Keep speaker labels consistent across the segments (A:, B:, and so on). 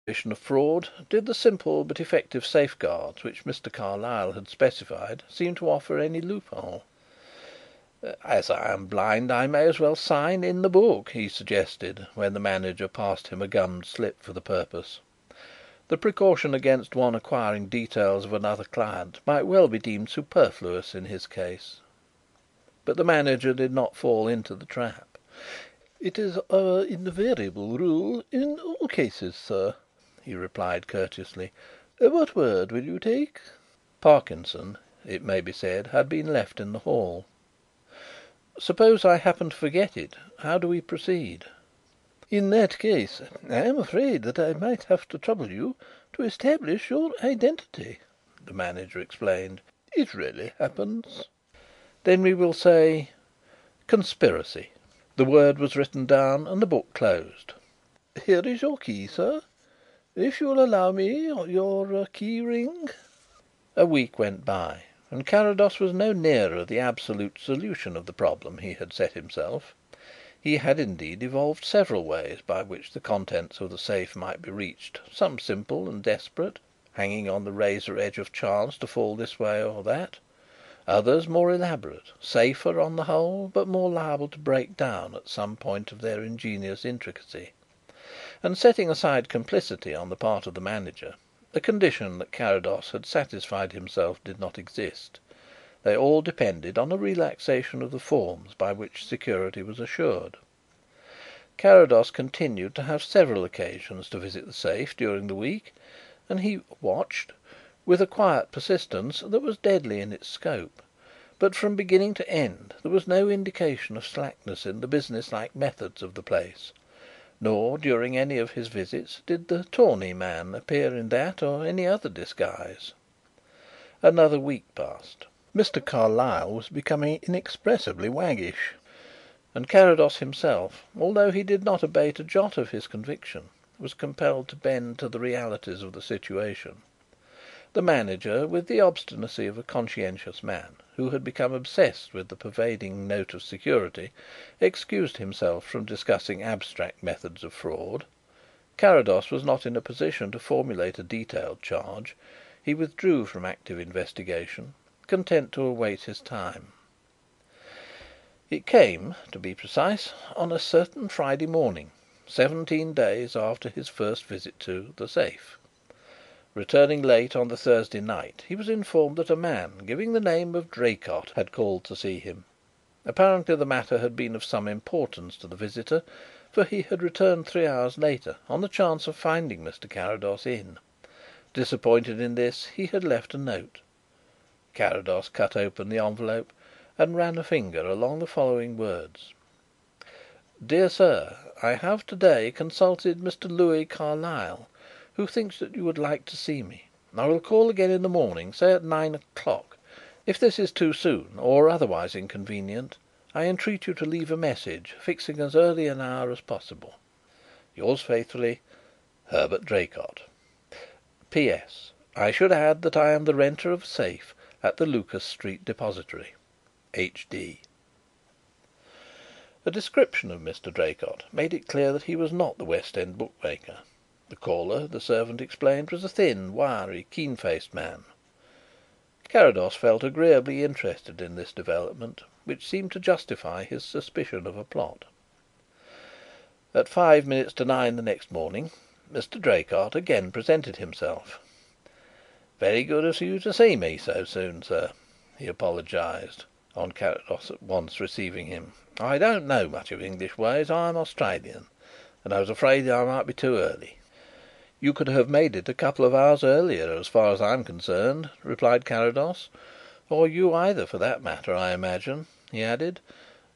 A: of fraud, did the simple but effective safeguards which Mr. Carlyle had specified seem to offer any loophole? "As I am blind, I may as well sign in the book," he suggested, when the manager passed him a gummed slip for the purpose. The precaution against one acquiring details of another client might well be deemed superfluous in his case. But the manager did not fall into the trap. "It is our invariable rule in all cases, sir," he replied courteously. "What word will you take?" Parkinson, it may be said, had been left in the hall. "Suppose I happen to forget it, how do we proceed?" "In that case, I am afraid that I might have to trouble you to establish your identity," the manager explained. "It rarely happens." "Then we will say conspiracy." The word was written down and the book closed. "Here is your key, sir. If you will allow me your key ring." A week went by, and Carrados was no nearer the absolute solution of the problem he had set himself. He had indeed evolved several ways by which the contents of the safe might be reached, some simple and desperate, hanging on the razor edge of chance to fall this way or that; others more elaborate, safer on the whole, but more liable to break down at some point of their ingenious intricacy. And setting aside complicity on the part of the manager, a condition that Carrados had satisfied himself did not exist, they all depended on a relaxation of the forms by which security was assured. Carrados continued to have several occasions to visit the safe during the week, and he watched with a quiet persistence that was deadly in its scope. But from beginning to end there was no indication of slackness in the business-like methods of the place, nor during any of his visits did the "tawny man" appear in that or any other disguise. Another week passed. Mr. Carlyle was becoming inexpressibly waggish, and Carrados himself, although he did not abate a jot of his conviction, was compelled to bend to the realities of the situation. The manager, with the obstinacy of a conscientious man who had become obsessed with the pervading note of security, excused himself from discussing abstract methods of fraud. Carrados was not in a position to formulate a detailed charge. He withdrew from active investigation, content to await his time. It came, to be precise, on a certain Friday morning, 17 days after his first visit to the safe. Returning late on the Thursday night, he was informed that a man giving the name of Draycott had called to see him. Apparently the matter had been of some importance to the visitor, for he had returned 3 hours later on the chance of finding Mr. Carrados in. Disappointed in this, he had left a note. Carrados cut open the envelope and ran a finger along the following words: "Dear Sir, I have to day consulted Mr. Louis Carlyle, who thinks that you would like to see me. I will call again in the morning, say at 9 o'clock. If this is too soon, or otherwise inconvenient, I entreat you to leave a message, fixing as early an hour as possible. Yours faithfully, Herbert Draycott. P.S. I should add that I am the renter of a safe at the Lucas Street Depository. H.D." A description of Mr. Draycott made it clear that he was not the West End bookmaker. The caller, the servant explained, was a thin, wiry, keen-faced man. Carrados felt agreeably interested in this development, which seemed to justify his suspicion of a plot. At 5 minutes to 9 the next morning, Mr. Draycott again presented himself. "Very good of you to see me so soon, sir," he apologised, on Carrados at once receiving him. "I don't know much of English ways. I am Australian, and I was afraid I might be too early." "You could have made it a couple of hours earlier, as far as I am concerned," replied Carrados. "Or you either, for that matter, I imagine," he added,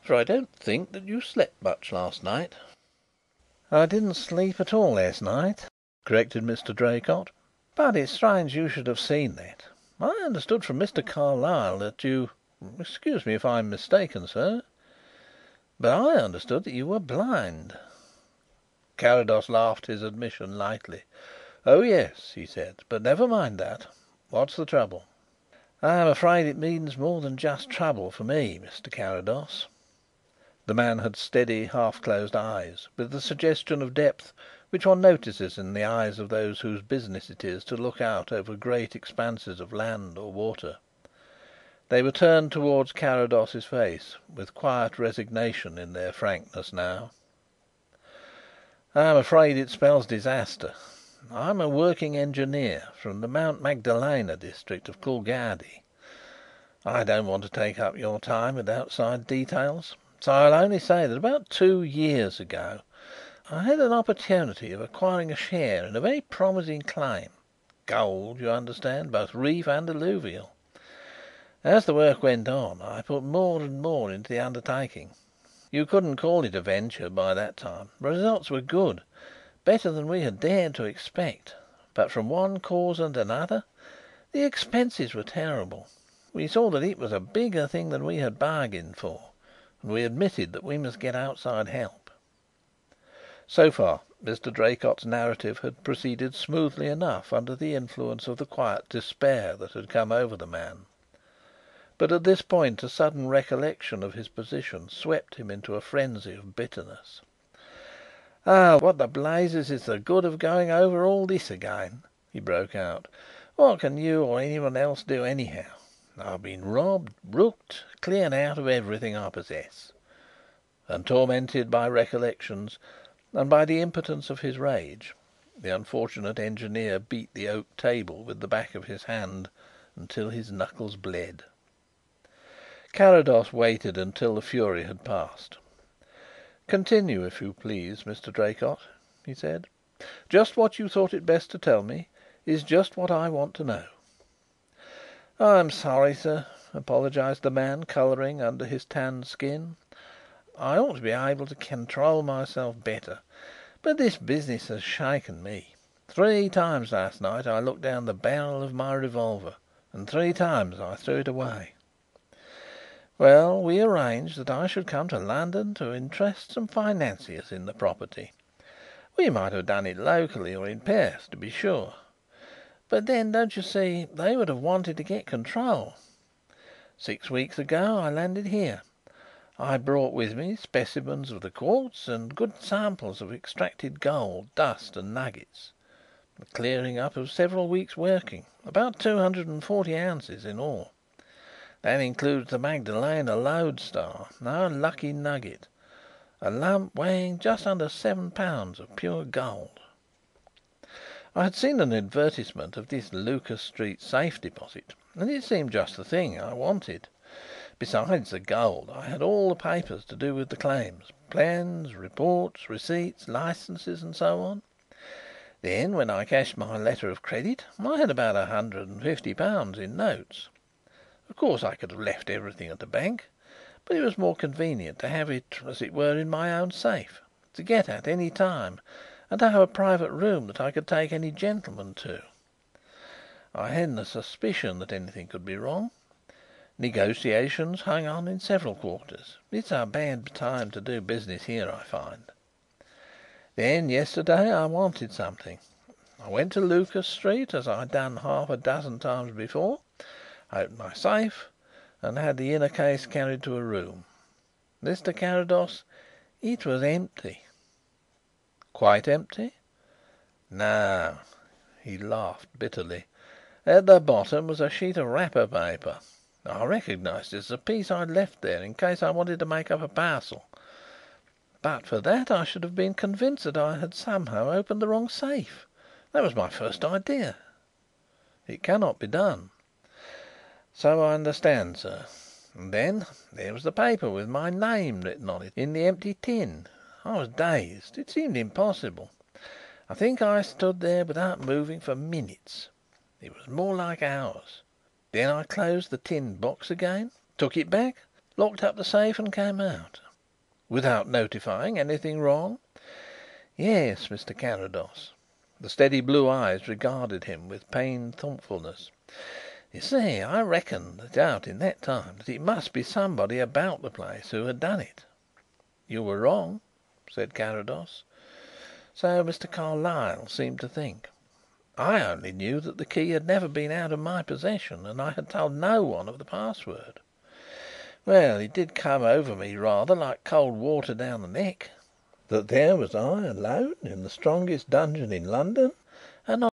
A: "for I don't think that you slept much last night." "I didn't sleep at all last night," corrected Mr. Draycott. "But it's strange you should have seen that. I understood from Mr. Carlyle that you excuse me if I am mistaken, sir but I understood that you were blind." Carrados laughed his admission lightly. "Oh yes," he said, "but never mind that. What's the trouble?" "I am afraid it means more than just trouble for me, Mr. Carrados." The man had steady, half-closed eyes, with the suggestion of depth which one notices in the eyes of those whose business it is to look out over great expanses of land or water. They were turned towards Carrados's face, with quiet resignation in their frankness now. "I'm afraid it spells disaster. I'm a working engineer from the Mount Magdalena district of Coolgardie. I don't want to take up your time with outside details, so I'll only say that about 2 years ago I had an opportunity of acquiring a share in a very promising claim. Gold, you understand, both reef and alluvial. As the work went on, I put more and more into the undertaking. You couldn't call it a venture by that time. The results were good, better than we had dared to expect, but from one cause and another the expenses were terrible. We saw that it was a bigger thing than we had bargained for, and we admitted that we must get outside help." So far Mr. Draycott's narrative had proceeded smoothly enough under the influence of the quiet despair that had come over the man. But at this point a sudden recollection of his position swept him into a frenzy of bitterness. "Ah, what the blazes is the good of going over all this again?" he broke out. "What can you or anyone else do anyhow? I've been robbed, rooked, cleared out of everything I possess." And tormented by recollections, and by the impotence of his rage, the unfortunate engineer beat the oak table with the back of his hand until his knuckles bled. Carrados waited until the fury had passed. "Continue, if you please, Mr. Draycott," he said. "Just what you thought it best to tell me is just what I want to know." "I'm sorry, sir," apologised the man, colouring under his tanned skin. "I ought to be able to control myself better, but this business has shaken me. 3 times last night I looked down the barrel of my revolver, and 3 times I threw it away. Well, we arranged that I should come to London to interest some financiers in the property. We might have done it locally or in Perth, to be sure, but then, don't you see, they would have wanted to get control. 6 weeks ago I landed here. I brought with me specimens of the quartz and good samples of extracted gold, dust and nuggets. The clearing up of several weeks' working, about 240 ounces in all. That includes the Magdalena lodestar, our lucky nugget, a lump weighing just under 7 pounds of pure gold. I had seen an advertisement of this Lucas Street safe deposit, and it seemed just the thing I wanted. Besides the gold, I had all the papers to do with the claims, plans, reports, receipts, licences and so on. Then, when I cashed my letter of credit, I had about £150 in notes. Of course I could have left everything at the bank, but it was more convenient to have it, as it were, in my own safe, to get at any time, and to have a private room that I could take any gentleman to. I hadn't a suspicion that anything could be wrong. Negotiations hung on in several quarters. It's a bad time to do business here, I find. Then yesterday I wanted something. I went to Lucas Street, as I'd done half a dozen times before, opened my safe, and had the inner case carried to a room. Mr. Carrados, it was empty." "Quite empty?" "No." He laughed bitterly. "At the bottom was a sheet of wrapper paper. I recognised it as a piece I'd left there in case I wanted to make up a parcel. But for that I should have been convinced that I had somehow opened the wrong safe. That was my first idea. It cannot be done." "So I understand, sir. And then there was the paper with my name written on it in the empty tin. I was dazed. It seemed impossible. I think I stood there without moving for minutes. It was more like hours. Then I closed the tin box again, took it back, locked up the safe and came out." "Without notifying anything wrong?" "Yes, Mr. Carrados." The steady blue eyes regarded him with pained thoughtfulness. "You see, I reckoned it out in that time that it must be somebody about the place who had done it." "You were wrong," said Carrados. So Mr. Carlyle seemed to think. "I only knew that the key had never been out of my possession, and I had told no one of the password. Well, it did come over me rather like cold water down the neck, that there was I alone in the strongest dungeon in London, and